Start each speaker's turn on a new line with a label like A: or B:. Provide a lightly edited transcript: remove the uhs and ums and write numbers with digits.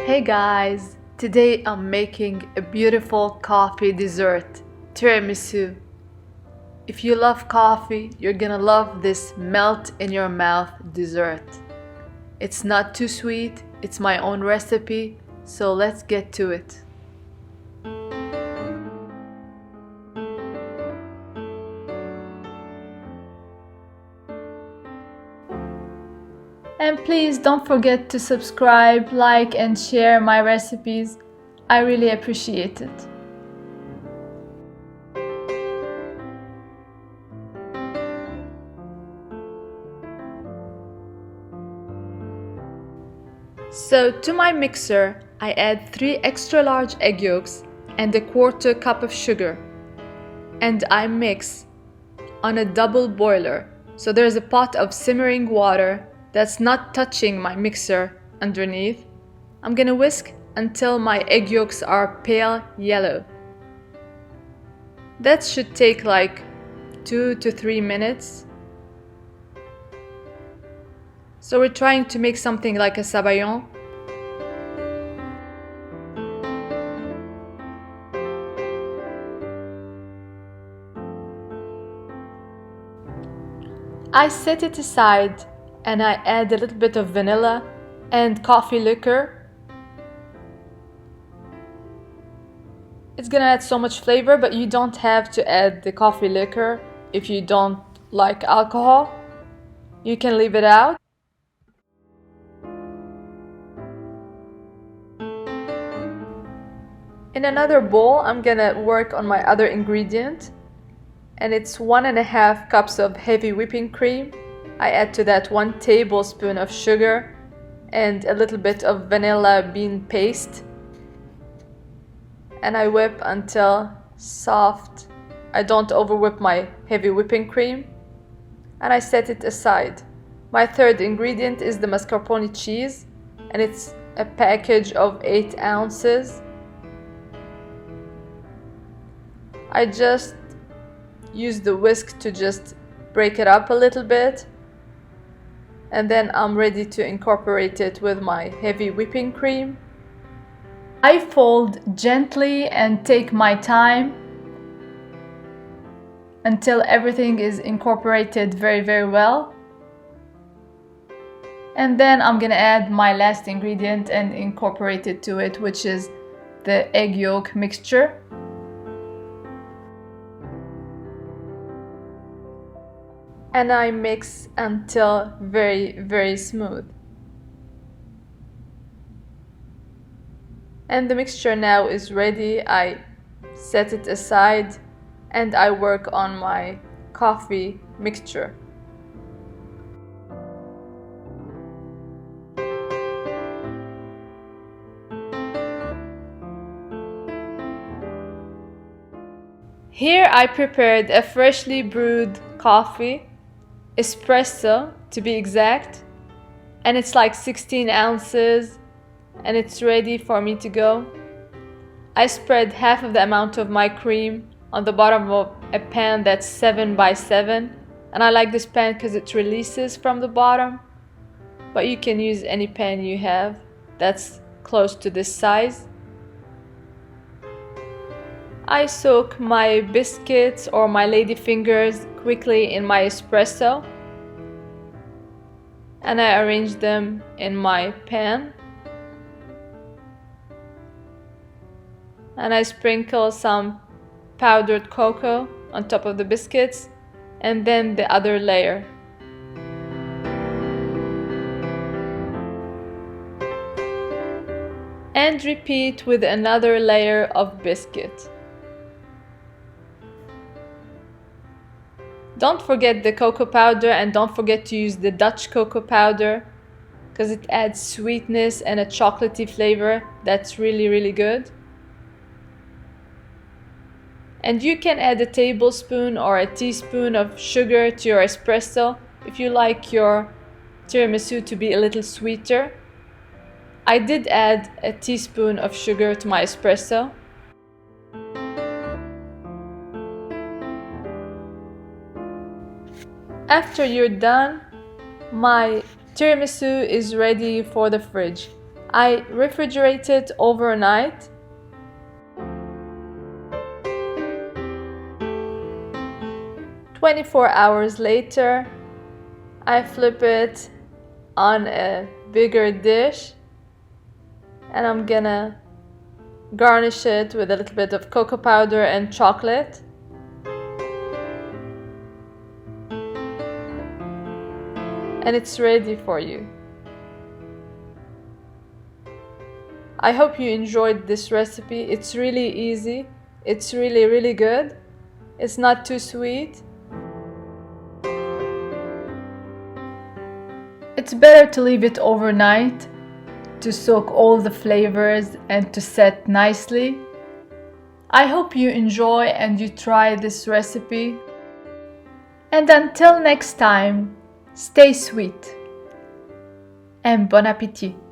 A: Hey guys, today I'm making a beautiful coffee dessert, tiramisu. If you love coffee, you're gonna love this melt in your mouth dessert. It's not too sweet, it's my own recipe, so let's get to it. And please don't forget to subscribe, like and share my recipes. I really appreciate it. So to my mixer, I add 3 extra large egg yolks and a 1/4 cup of sugar. And I mix on a double boiler. So there's a pot of simmering water that's not touching my mixer underneath. I'm gonna whisk until my egg yolks are pale yellow. That should take like 2 to 3 minutes. So we're trying to make something like a sabayon. I set it aside and I add a little bit of vanilla and coffee liqueur. It's gonna add so much flavor, but you don't have to add the coffee liqueur if you don't like alcohol. You can leave it out. In another bowl, I'm gonna work on my other ingredient, and it's 1.5 cups of heavy whipping cream. I add to that 1 tablespoon of sugar and a little bit of vanilla bean paste. And I whip until soft. I don't over whip my heavy whipping cream. And I set it aside. My third ingredient is the mascarpone cheese, and it's a package of 8 ounces. I just use the whisk to just break it up a little bit. And then I'm ready to incorporate it with my heavy whipping cream. I fold gently and take my time until everything is incorporated very well. And then I'm gonna add my last ingredient and incorporate it to it, which is the egg yolk mixture. And I mix until very smooth. And the mixture now is ready. I set it aside and I work on my coffee mixture. Here I prepared a freshly brewed coffee, espresso to be exact, and it's like 16 ounces and it's ready for me to go. I spread half of the amount of my cream on the bottom of a pan that's 7 by 7, and I like this pan because it releases from the bottom, but you can use any pan you have that's close to this size. I soak my biscuits or my lady fingers quickly in my espresso, and I arrange them in my pan, and I sprinkle some powdered cocoa on top of the biscuits, and then the other layer. And repeat with another layer of biscuit. Don't forget the cocoa powder, and don't forget to use the Dutch cocoa powder because it adds sweetness and a chocolatey flavor that's really good. And you can add a tablespoon or a teaspoon of sugar to your espresso if you like your tiramisu to be a little sweeter. I did add a teaspoon of sugar to my espresso. After you're done, my tiramisu is ready for the fridge. I refrigerate it overnight. "24 hours later, I flip it on a bigger dish and I'm gonna garnish it with a little bit of cocoa powder and chocolate. And it's ready for you. I hope you enjoyed this recipe. It's really easy. It's really good. It's not too sweet. It's better to leave it overnight to soak all the flavors and to set nicely. I hope you enjoy and you try this recipe. And until next time, stay sweet and bon appétit!